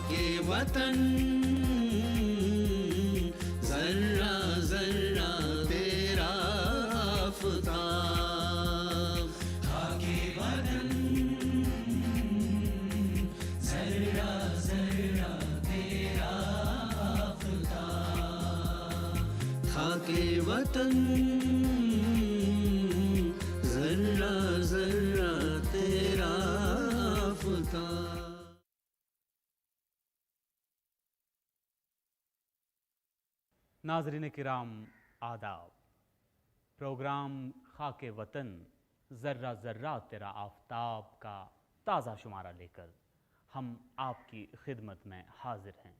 खाके वतन जर्रा जर्रा तेरा आफताब, खाके वतन जर्रा जर्रा तेरा आफताब, खाके वतन जर्रा जर्रा तेरा आफताब। नाज़रीन किराम आदाब। प्रोग्राम खाके वतन ज़र्रा ज़र्रा तेरा आफ़ताब का ताज़ा शुमारा लेकर हम आपकी खिदमत में हाजिर हैं।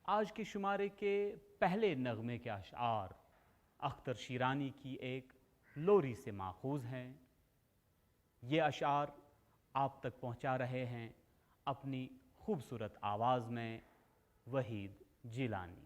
आज के शुमारे के पहले नगमे के अशआर अख्तर शीरानी की एक लोरी से माखूज़ हैं। ये अशआर आप तक पहुँचा रहे हैं अपनी खूबसूरत आवाज़ में वहीद जिलानी।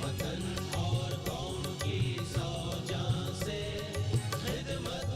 वतन और कौम की सौ जान से खिदमत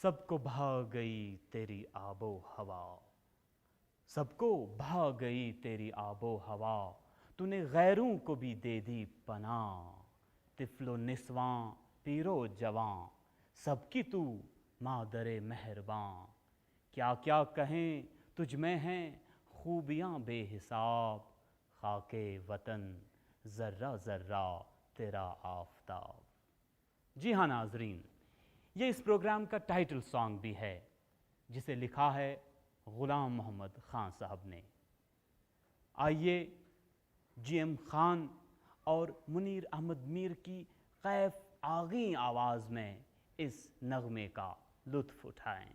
सबको भा गई तेरी आबो हवा, सबको भा गई तेरी आबो हवा, तूने गैरों को भी दे दी पनाह। तिफलो निस्वां पीरो जवां, सबकी तू मादरे मेहरबां। क्या क्या कहें तुझ में हैं खूबियाँ बेहिसाब, खाके वतन ज़र्रा ज़र्रा तेरा आफ़ताब। जी हाँ नाजरीन, ये इस प्रोग्राम का टाइटल सॉन्ग भी है, जिसे लिखा है ग़ुलाम मोहम्मद ख़ान साहब ने। आइए GM ख़ान और मुनीर अहमद मीर की कैफ आगी आवाज़ में इस नगमे का लुत्फ़ उठाएं।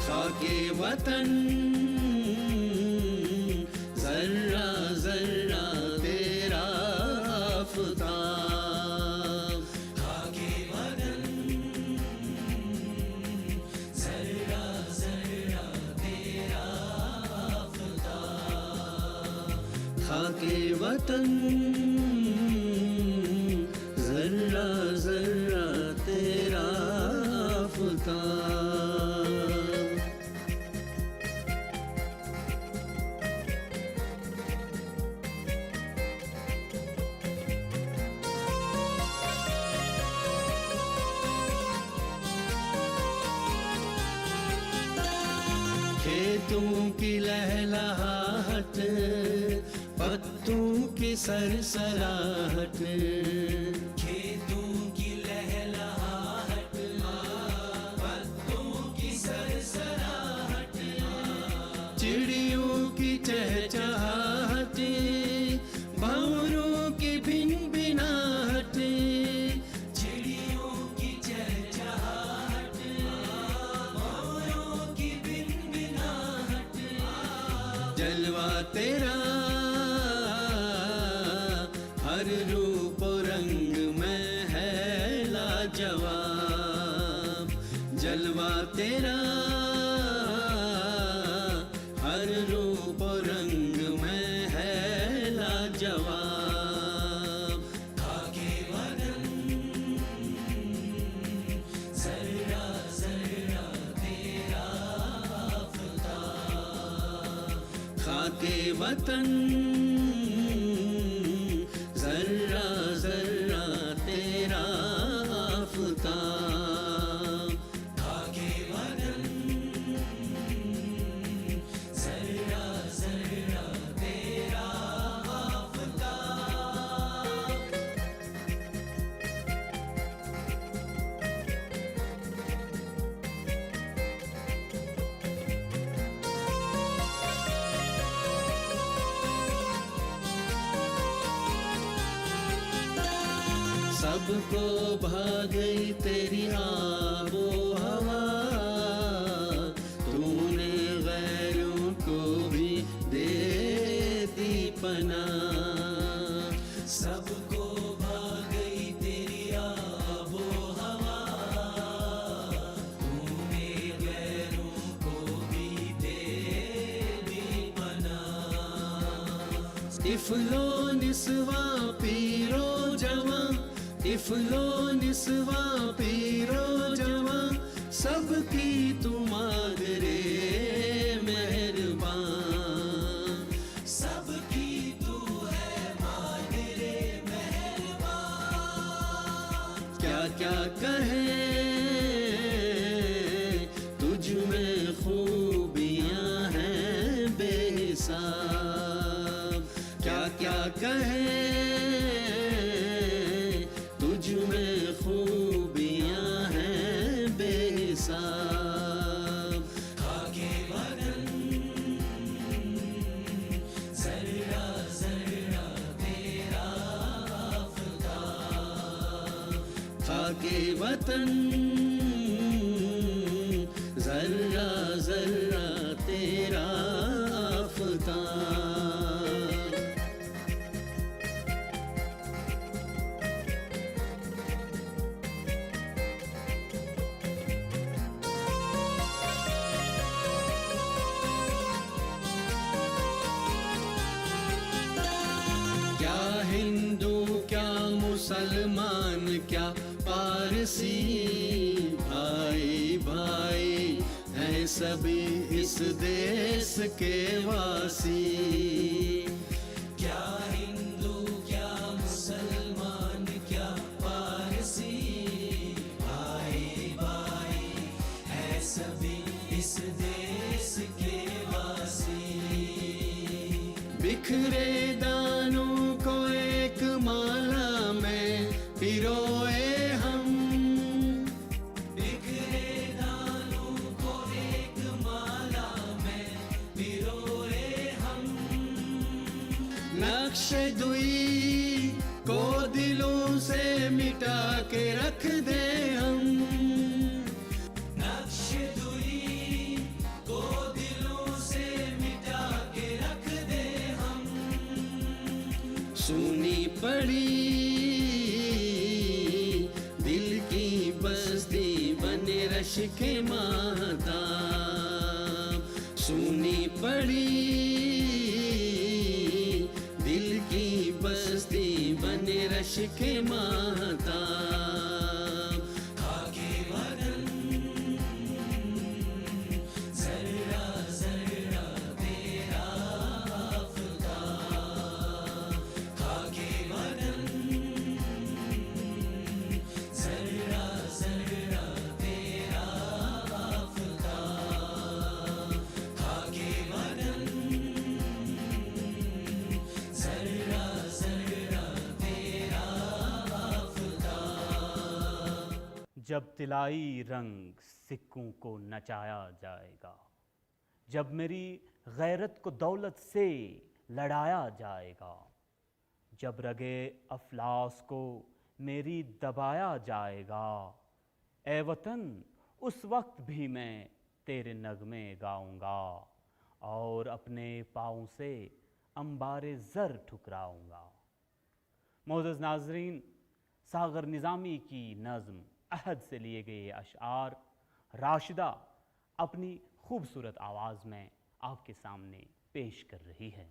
खाके वतन ज़र्रा ज़र्रा तेरा आफ़ताब, खाके वतन ज़र्रा ज़र्रा तेरा आफ़ताब, खाके वतन ज़र्रा ज़र्रा तेरा आफ़ताब। खेतों की लहलहाहट, पत्तों की सरसराहट, खेतों की लहलहाहट, पत्तों की सरसराहट, चिड़ियों की चहचहाहट, भंवरों की भिनभिनाहट, चिड़ियों की चहचहाहट, भंवरों की भिनभिनाहट, जलवा तेरा हर रूप रंग में है लाजवाब, जलवा तेरा हर रूप रंग में है लाजवाब। खाके वतन ज़र्रा ज़र्रा तेरा आफ़ताब, खाके वतन ज़र्रा ज़र्रा तेरा आफ़ताब, खाके वतन ज़र्रा ज़र्रा तेरा आफ़ताब। सबको भा गई तेरी आबो हवा, तूने गैरों को भी दे दी पनाह। सबको भा गई तेरी आबो हवा, तूने गैरों को भी दे दी पनाह। तिफलो निस्वा पीरो जवां, तिफलो निस्वा पीरो जवां, सबकी तू मादरे मेहरबान, सबकी तू है मादरे मेहरबान। क्या क्या कहें तुझ में खूबियाँ हैं बेहिसाब, क्या क्या कहें तुझ में खूबियाँ हैं बेहिसाब। खाके वतन ज़र्रा ज़र्रा तेरा आफ़ताब, खाके वतन ज़र्रा ज़र्रा तेरा आफ़ताब। मुसलमान क्या पारसी, भाई भाई हैं सभी इस देश के वासी। क्या हिंदू क्या मुसलमान क्या पारसी, भाई भाई हैं सभी इस देश के वासी। बिखरे दानों को एक माला में पिरोए हम, बिखरे दानों को एक माला में पिरोए हम। नक्शे दुई को दिलों से मिटा के रख दे हम, नक्शे दुई को दिलों से मिटा के रख दे हम। सुनी पड़ी दिल की बस्ती बने रश के माहताब, सुनी पड़ी दिल की बस्ती बने रश के माहताब। खाके वतन जर्रा जर्रा तेरा आफताब, खाके वतन जर्रा जर्रा तेरा आफताब, खाके वतन जर्रा जर्रा तेरा आफताब। जब तिलाई रंग सिक्कों को नचाया जाएगा, जब मेरी गैरत को दौलत से लड़ाया जाएगा, जब रगे अफलास को मेरी दबाया जाएगा, ए वतन उस वक्त भी मैं तेरे नगमे गाऊंगा और अपने पाँव से अंबारे ज़र ठुकराऊंगा। मोअज़्ज़ज़ नाज़रीन, सागर निज़ामी की नज़्म अहद से लिए गए अशआर राशिदा अपनी खूबसूरत आवाज़ में आपके सामने पेश कर रही है।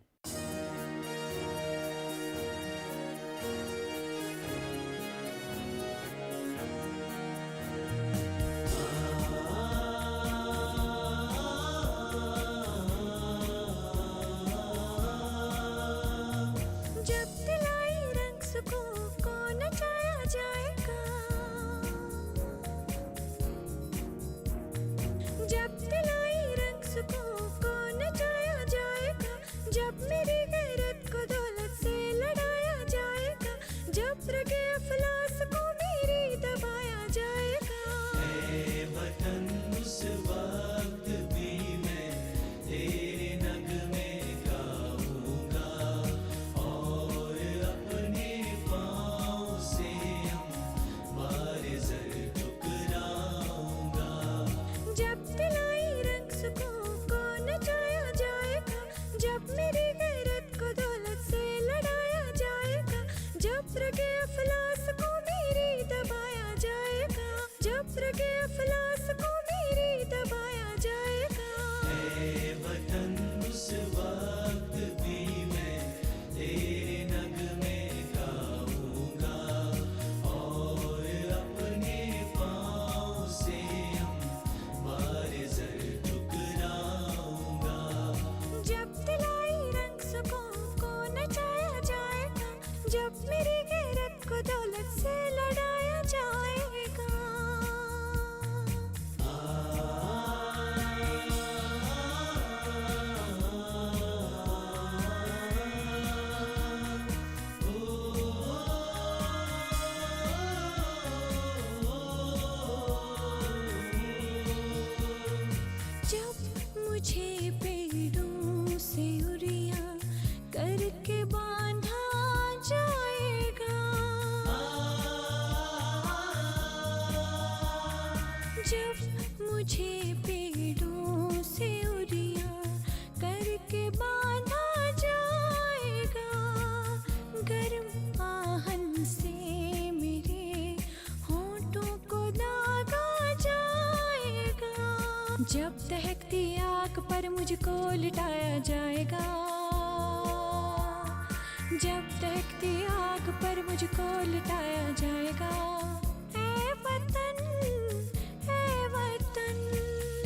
जब तिलाई रंग सुकून को नचाया जाएगा, जब तिलाई रंग सुकून को नचाया जाएगा, जब मेरी गैरत को दौलत से लड़ाया जाएगा, जब रगे अफलास को मेरी दबाया जाएगा। ए वतन उस वक्त भी मैं तेरे नगमे गाऊंगा और अपने पाँव से अंबारे ज़र ठुकराऊंगा। जब तिलाई रंग सुकून को नचाया जाएगा, जब मेरी गैरत को दौलत से लड़ाया जाएगा, जब रगे अफलास को मेरी दबाया जाएगा, जब रगे अफलास को मेरी दबाया जाएगा। ए वतन उस वक्त भी मैं तेरे नगमे गाऊंगा और अपने पाँव से अंबारे ज़र ठुकराऊंगा। जब तिलाई रंग सुकून को नचाया जाएगा, जब मेरी गैरत को दौलत से लड़ाया जाएगा। जब मुझे पेड़ों से उड़िया करके बांधा जाएगा, जब मुझे पेड़ों से उड़िया करके बांधा जाएगा, गर्म आहन से मेरे होठों को दागा जाएगा। जब दहकती आग पर मुझको लिटाया जाएगा, जब दहकती आग पर मुझको तुझको लुटाया जाएगा। ऐ वतन, ऐ वतन,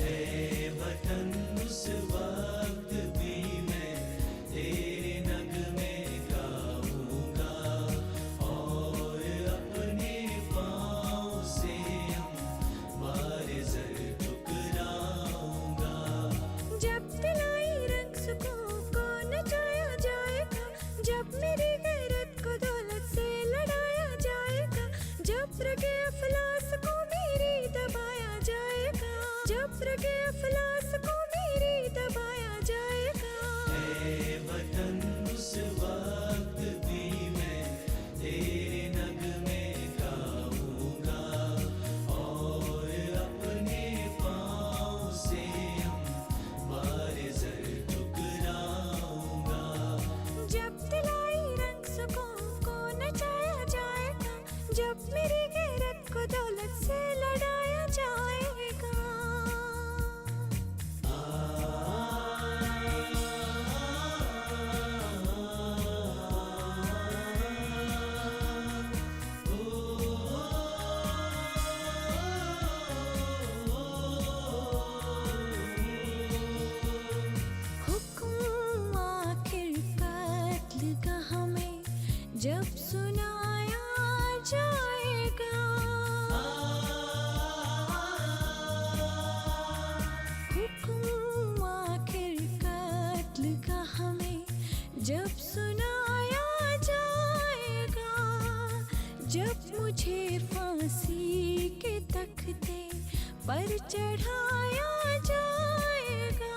ऐ वतन उस वक्त भी मैं तेरे नगमे गाऊंगा और अपने पाँव से अंबार ज़र ठुकराऊंगा। जब दिलाई रंग सुकून को नचाया जाएगा, जब मेरी गैरत को दौलत से लड़ाया जाएगा, जब रगे अफलास को मेरी दबाया जाएगा, जब रगे अफलास को मेरी दबाया जाएगा। ऐ वतन उस वक्त भी मैं तेरे नगमे गाऊंगा और अपने पाँव से अंबार ज़र ठुकराऊंगा। जब दिलाई रंग सुकून को नचाया जाएगा, जब मेरी गैरत को दौलत से लड़ाया जाएगा। हुक्म आखिर कत्ल का हमें जब सुनाया जाएगा, हुक्म आखिर कत्ल का हमें जब सुनाया जाएगा, जब मुझे फांसी के तख्ते पर चढ़ाया जाएगा,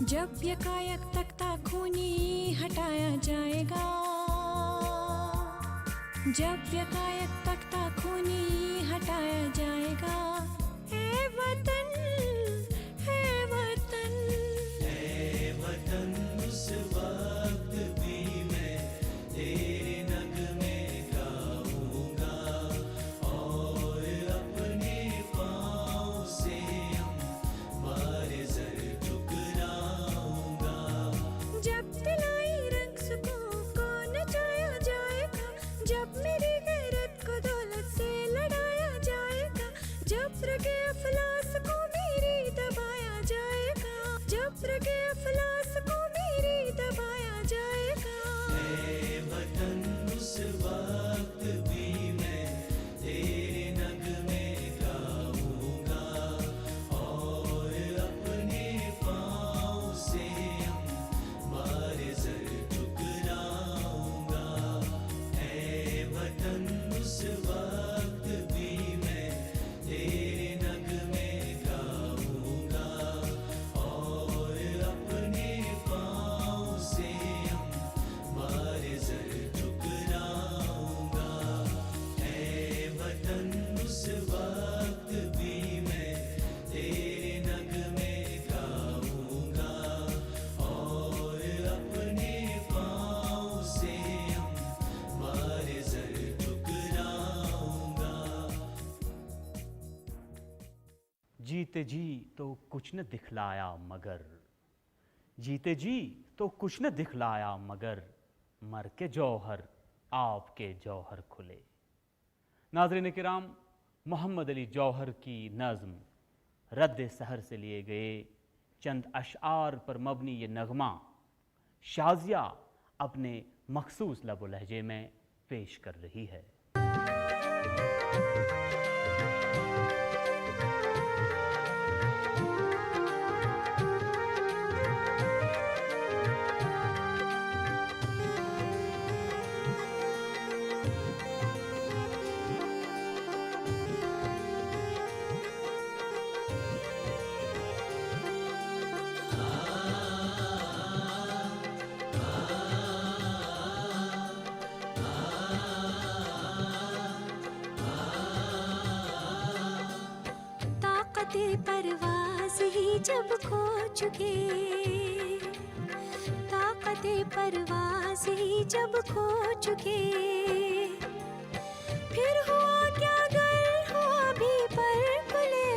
जब यकायक तख्ता खूनी हटाया जाएगा, जब यकायक तख्ता खूनी हटाया जाएगा। ऐ वतन, ऐ वतन, ऐ वतन उस वक्त भी मैं तेरे नगमे गाऊंगा और अपने पाँव से अंबार ज़र ठुकराऊंगा। जब दिलाई रंग सुकून को नचाया जाएगा, जब मेरी गैरत को दौलत से लड़ाया जाएगा, जब रगे अफलास को मेरी दबाया जाएगा, जब रगे अफलास को मेरी दबाया जाएगा। ऐ वतन उस वक्त भी मैं तेरे नगमे गाऊंगा और अपने पाँव से अंबार ज़र ठुकराऊंगा। ऐ वतन उस वक्त भी मैं तेरे नगमे गाऊंगा और अपने पाँव से अंबार ज़र ठुकराऊंगा। ऐ वतन उस वक्त भी मैं तेरे नगमे गाऊंगा और अपने पाँव से अंबार ज़र ठुकराऊंगा। जीते जी तो कुछ न दिखलाया मगर, जीते जी तो कुछ न दिखलाया मगर, मर के जौहर आपके जौहर खुले। नाज़रीन किराम, मोहम्मद अली जौहर की नज़्म रद्द सहर से लिए गए चंद अशआर पर मबनी ये नगमा शाज़िया अपने मखसूस लब व लहजे में पेश कर रही है। परवाज़ ही जब खो चुके, ताक़ते परवाज़ ही जब खो चुके, फिर हुआ क्या गर हुआ भी पर खुले।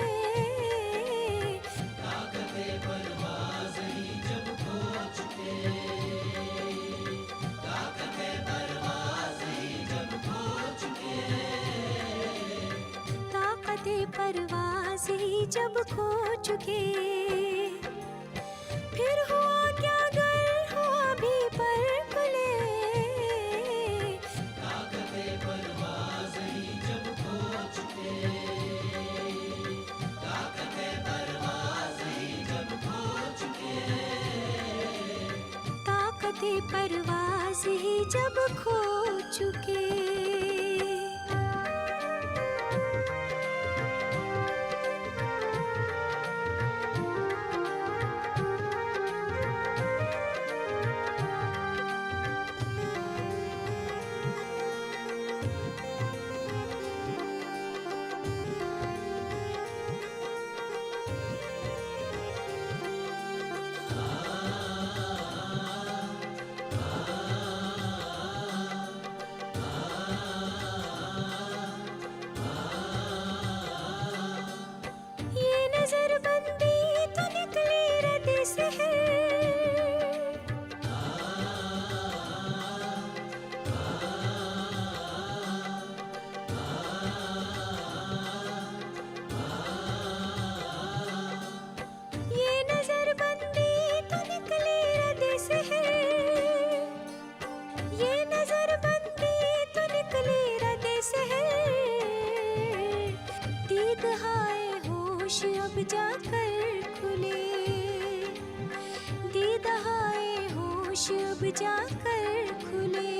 ताक़ते परवाज़ ही जब खो चुके, ताक़ते परवाज़ ही जब खो जब खो चुके। फिर हुआ क्या गर हुआ भी पर खुले। ताकते परवाज़ ही जब खो चुके, ताकते परवाज़ ही जब खो चुके, ताकते परवाज़ ही जब खो चुके। ये नजरबंदी तो निकली रद से है। ये नजरबंदी तो निकली रद से है। ये नजरबंदी तो निकली रद से है। दीद हाय होश अब जाकर खुले। दीद हाय होश अब जाकर खुले।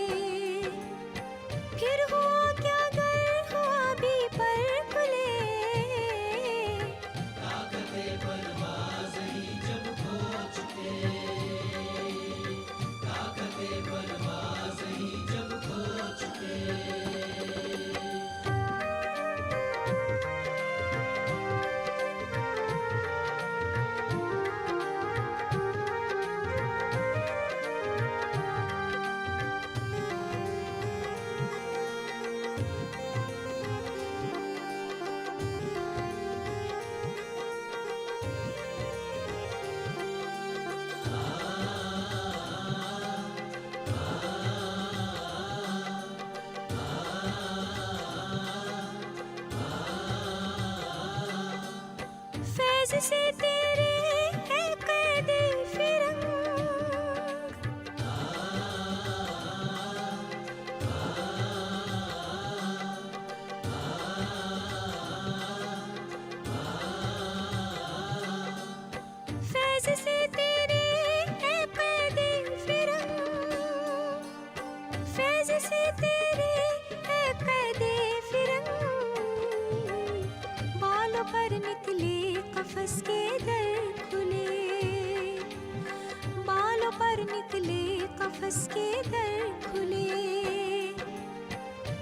फिर हुआ क्या गर हुआ भी पर खुले। ताकते परवाज़ ही जब खो चुके, ताकते परवाज़ ही जब खो चुके। फैज़ से तेरे है क़ैद फिरंग। फैज़ से तेरे है क़ैद फिरंग। फैज़ से तेरे है क़ैद फिरंग। बालों पर निकले कफस के दर खुले। बालों पर निकले कफस के दर खुले।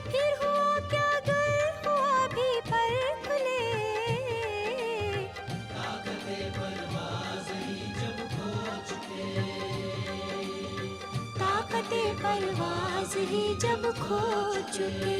फिर हुआ क्या गर हुआ भी पर खुले। ताकते परवाज़ ही जब खो चुके, ताकते परवाज़ ही जब खो चुके।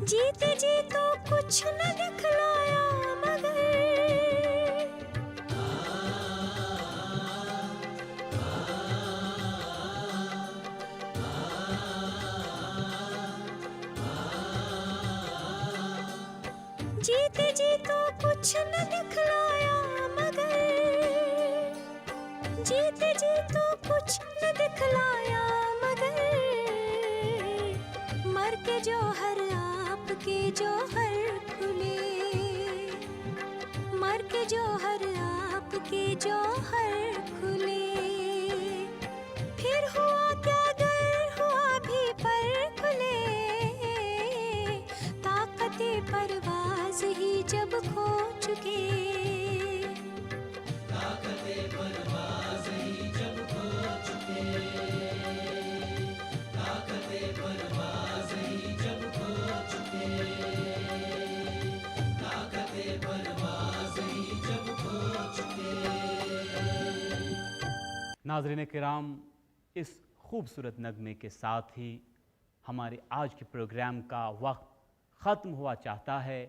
जीते जी तो कुछ न दिखलाया मगर। जीते जी तो कुछ न दिखलाया मगर। जीते जी तो कुछ न दिखलाया मगर। मर के जो हर आपके जो हर खुले। मर के जो हर आपके जो हर खुले। फिर हुआ क्या गर हुआ भी पर खुले। ताकते परवाज़ ही जब खो चुके। ताकते परवाज़ ही जब खो चुके, ताकते परवाज़ ही जब खो नाज़रीन किराम, इस खूबसूरत नगमे के साथ ही हमारे आज के प्रोग्राम का वक्त ख़त्म हुआ चाहता है।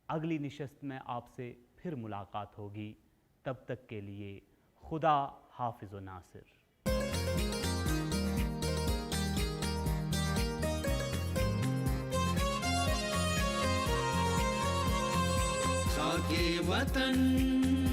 अगली निशस्त में आपसे फिर मुलाकात होगी। तब तक के लिए खुदा हाफिज़ व नासिर। खाके वतन